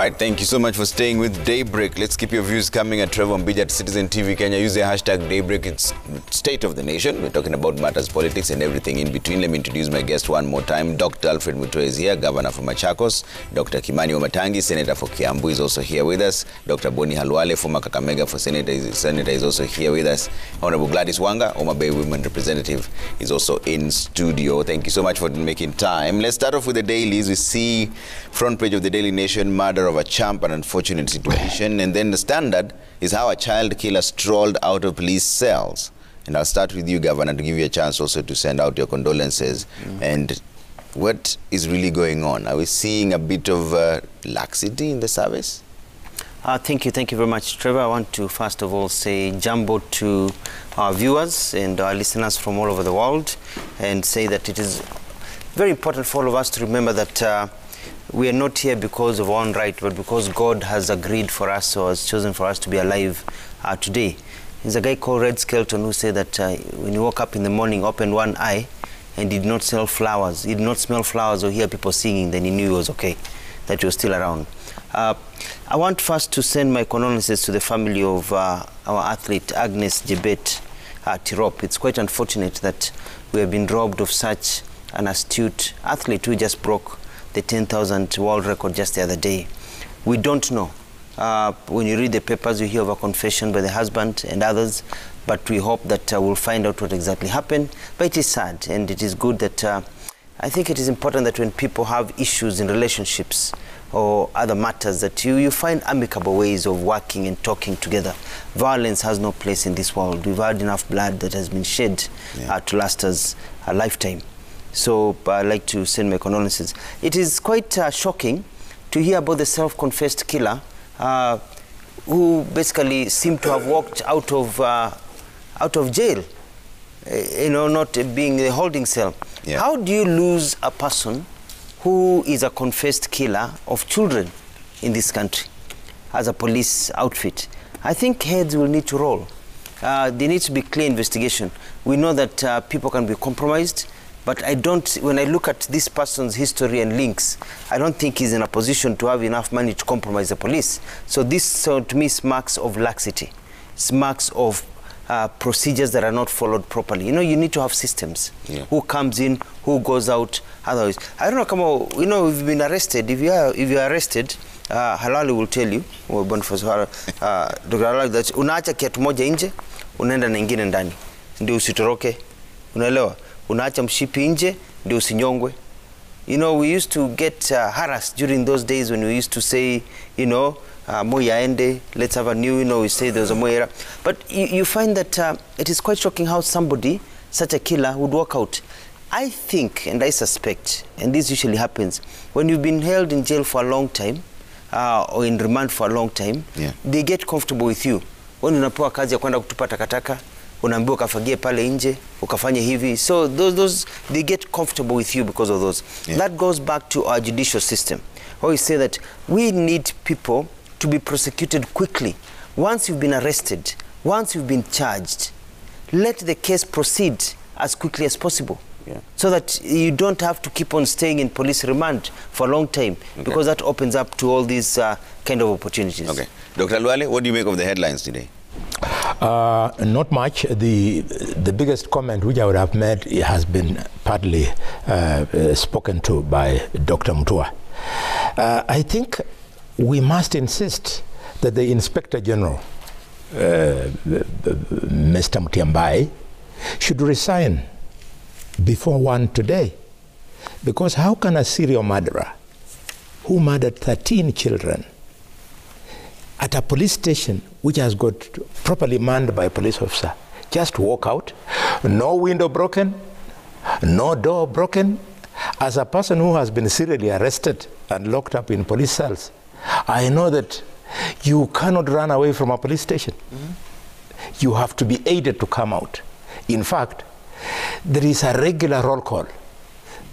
right, thank you so much for staying with Daybreak. Let's keep your views coming at Trevor Mbija at Citizen TV Kenya. Use the hashtag Daybreak. It's State of the Nation. We're talking about matters, politics, and everything in between. Let me introduce my guest one more time. Dr. Alfred Mutua is here, Governor for Machakos. Dr. Kimani Wamatangi, Senator for Kiambu, is also here with us. Dr. Boni Halwale, former Kakamega for Senator, is also here with us. Honorable Gladys Wanga, Homa Bay Women Representative, is also in studio. Thank you so much for making time. Let's start off with the dailies. We see front page of the Daily Nation, murder of a champ, an unfortunate situation. And then the Standard is how a child killer strolled out of police cells. And I'll start with you, Governor, to give you a chance also to send out your condolences. And what is really going on? Are we seeing a bit of laxity in the service? Thank you very much, Trevor. I want to first of all say jumbo to our viewers and our listeners from all over the world, and say that it is very important for all of us to remember that we are not here because of our own right, but because God has agreed for us or has chosen for us to be alive today. There's a guy called Red Skelton who said that when he woke up in the morning, opened one eye, and did not smell flowers, he did not smell flowers or hear people singing, then he knew he was okay, that he was still around. I want first to send my condolences to the family of our athlete Agnes Jebet Tirop. It's quite unfortunate that we have been robbed of such an astute athlete who just broke the 10,000 world record just the other day. We don't know. When you read the papers, you hear of a confession by the husband and others, but we hope that we'll find out what exactly happened. But it is sad, and it is good that I think it is important that when people have issues in relationships or other matters, that you find amicable ways of working and talking together. Violence has no place in this world. We've had enough blood that has been shed to last us a lifetime. So I'd like to send my condolences. It is quite shocking to hear about the self-confessed killer who basically seemed to have walked out of jail, not being in the holding cell. Yeah. How do you lose a person who is a confessed killer of children in this country as a police outfit? I think heads will need to roll. There needs to be clear investigation. We know that people can be compromised, but when I look at this person's history and links, I don't think he's in a position to have enough money to compromise the police. So this, to me, smacks of laxity, smacks of procedures that are not followed properly. You need to have systems. Yeah. Who comes in, who goes out, otherwise. I don't know, come on, we've been arrested. If you are arrested, Halali will tell you, Dr. Halali, that unaacha kiatu moja nje, unaenda na ingine ndani. Ndio usitoroke. Unaelewa? Unaacha mshipi nje, ndio usinyongwe. We used to get harassed during those days when we used to say, Moya ende, let's have a new, we say there's a Moya. But you find that it is quite shocking how somebody, such a killer, would walk out. I think, and I suspect, and this usually happens, when you've been held in jail for a long time, or in remand for a long time, they get comfortable with you. When unapewa kazi ya kwenda kutupa takataka, unaambiwa ukafagie pale nje, ukafanye hivi. So those they get comfortable with you because of those. Yeah. That goes back to our judicial system. Where we say that we need people to be prosecuted quickly. Once you've been arrested, once you've been charged, let the case proceed as quickly as possible. Yeah. So that you don't have to keep on staying in police remand for a long time, because that opens up to all these kind of opportunities. Okay. Dr. Halwale, what do you make of the headlines today? Not much. The biggest comment which I would have made has been partly spoken to by Dr. Mutua. I think we must insist that the Inspector General, Mr. Mutiambai, should resign before 1 today. Because how can a serial murderer who murdered 13 children at a police station which has got properly manned by a police officer just walk out? No window broken, no door broken. As a person who has been serially arrested and locked up in police cells, I know that you cannot run away from a police station. You have to be aided to come out. In fact, there is a regular roll call.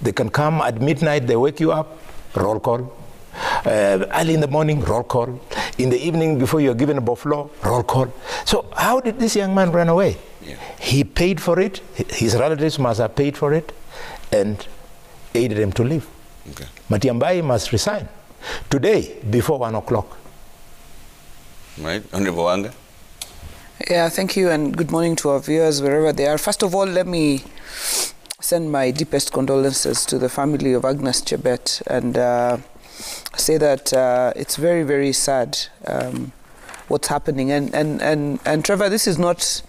They can come at midnight, they wake you up, roll call. Early in the morning, roll call. In the evening, before you're given a buffalo, roll call. So how did this young man run away? Yeah. He paid for it. His relatives must have paid for it and aided him to leave. Okay. Mutiambai must resign. Today, before 1 o'clock. Right, Honorable Wanga. Yeah, thank you, and good morning to our viewers wherever they are. First of all, let me send my deepest condolences to the family of Agnes Chebet, and say that it's very, very sad what's happening. And Trevor, this is not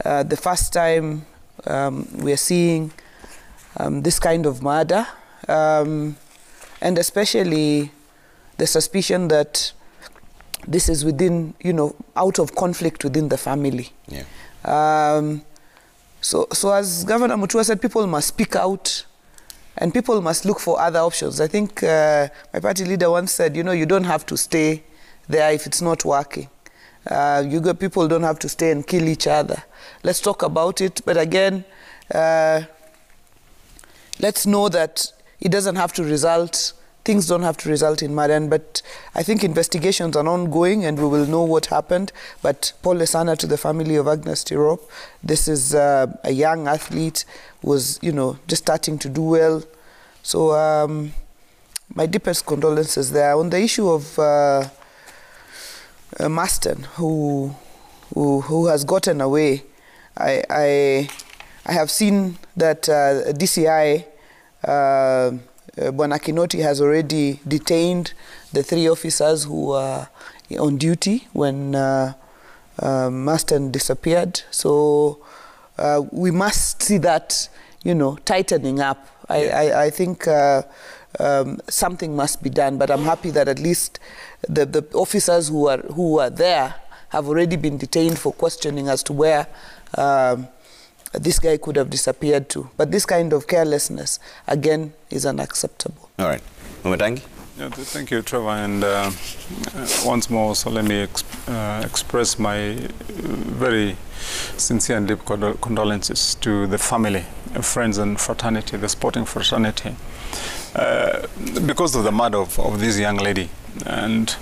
the first time we are seeing this kind of murder, and especially the suspicion that this is within, out of conflict within the family. Yeah. So as Governor Mutua said, people must speak out and people must look for other options. I think my party leader once said, you don't have to stay there if it's not working. People don't have to stay and kill each other. Let's talk about it. But again, let's know that it doesn't have to result, things don't have to result in murder. But I think investigations are ongoing and we will know what happened. But pole sana to the family of Agnes Tirop. This is a young athlete who was, just starting to do well. So my deepest condolences there. On the issue of Marston, who has gotten away, I have seen that DCI Bwana Kinoti has already detained the 3 officers who were on duty when Marston disappeared. So we must see that, tightening up. I think something must be done, but I'm happy that at least the officers who are there have already been detained for questioning as to where this guy could have disappeared to. But this kind of carelessness, again, is unacceptable. All right. Mumatangi? Yeah, thank you, Trevor. And once more, so let me express my very sincere and deep condolences to the family, friends and fraternity, the sporting fraternity, because of the murder of this young lady. And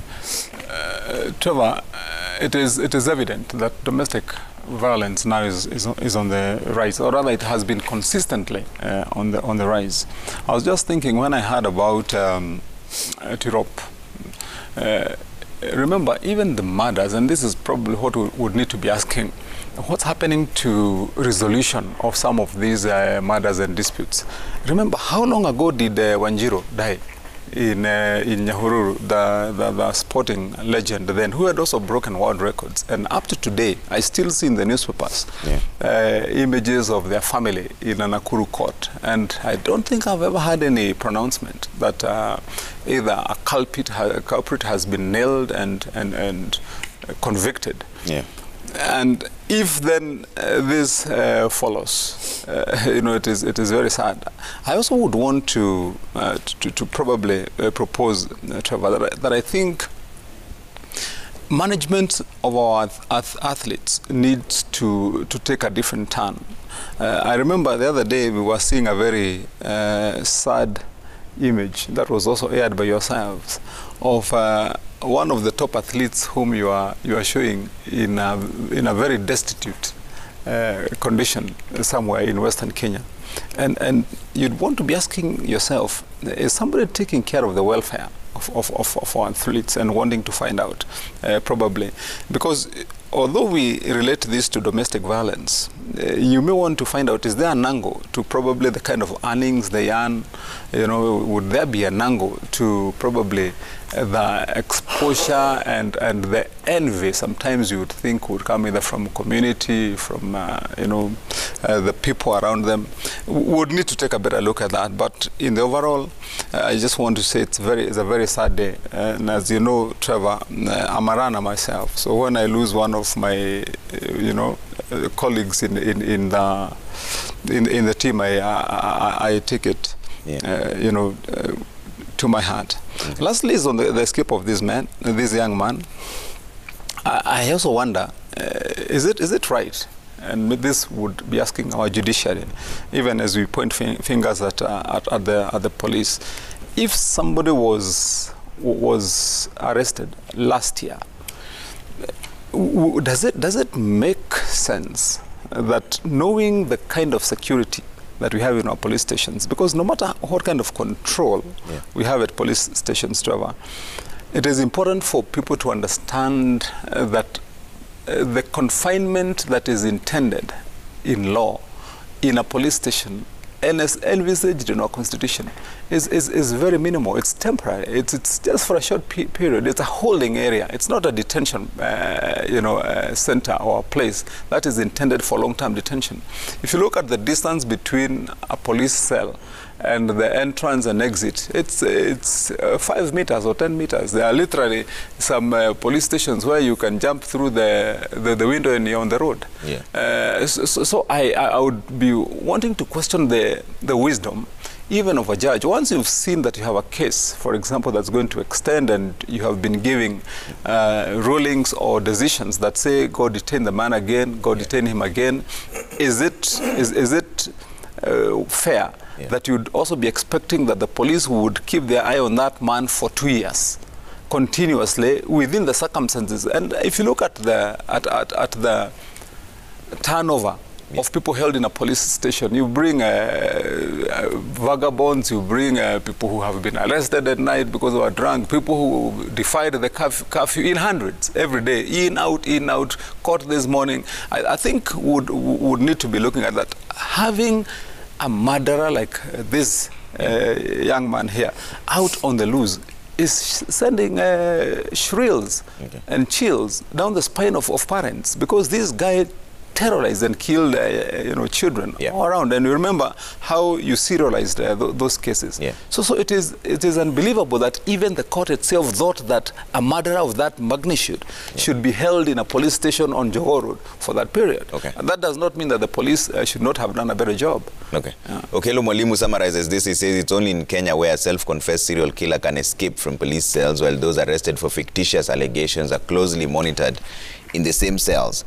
Trevor, it is evident that domestic violence now is on the rise, or rather it has been consistently on the rise. I was just thinking when I heard about Tirop, remember even the murders, and this is probably what we would need to be asking, what's happening to resolution of some of these murders and disputes? Remember, how long ago did Wanjiru die in Nyahururu, the sporting legend then, who had also broken world records? And up to today, I still see in the newspapers images of their family in a Nakuru court. And I don't think I've ever had any pronouncement that either a culprit has been nailed and convicted. Yeah. And if then this follows, it is very sad. I also would want to probably propose, Trevor, that I think management of our athletes needs to take a different turn. I remember the other day we were seeing a very sad image that was also aired by yourselves of one of the top athletes whom you are showing in a very destitute condition somewhere in Western Kenya, and you'd want to be asking yourself, is somebody taking care of the welfare of our athletes, and wanting to find out probably, because although we relate this to domestic violence, you may want to find out, is there an angle to probably the kind of earnings they earn? Would there be an angle to probably the exposure and the envy sometimes you would think would come either from community, from the people around them? We would need to take a better look at that. But in the overall, I just want to say it's a very sad day. And as you know, Trevor, I'm a runner myself. So when I lose one of my colleagues in the team, I take it to my heart. Okay. Lastly is on the escape of this young man. I also wonder, is it right? And this would be asking our judiciary, even as we point fingers at the police. If somebody was arrested last year, does it make sense that, knowing the kind of security that we have in our police stations. Because no matter what kind of control we have at police stations, Trevor, it is important for people to understand that the confinement that is intended in law in a police station and as envisaged in our constitution is very minimal. It's temporary. It's just for a short period. It's a holding area. It's not a detention, center or place that is intended for long-term detention. If you look at the distance between a police cell and the entrance and exit, it's 5 meters or 10 meters. There are literally some police stations where you can jump through the window and you're on the road. Yeah. So I would be wanting to question the wisdom even of a judge. Once you've seen that you have a case, for example, that's going to extend and you have been giving rulings or decisions that say, go detain the man again, go detain him again, is it fair that you'd also be expecting that the police would keep their eye on that man for 2 years continuously within the circumstances? And if you look at the turnover of people held in a police station, you bring vagabonds, you bring people who have been arrested at night because they were drunk, people who defied the curfew in hundreds every day, in, out, caught this morning. I think would need to be looking at that. Having a murderer like this young man here out on the loose is sending shrills and chills down the spine of parents, because this guy terrorized and killed children all around. And you remember how you serialized those cases. So it is unbelievable that even the court itself thought that a murderer of that magnitude should be held in a police station on Johor Road for that period. And that does not mean that the police should not have done a better job. Okello Mwalimu summarizes this. He says it's only in Kenya where a self-confessed serial killer can escape from police cells, while those arrested for fictitious allegations are closely monitored in the same cells.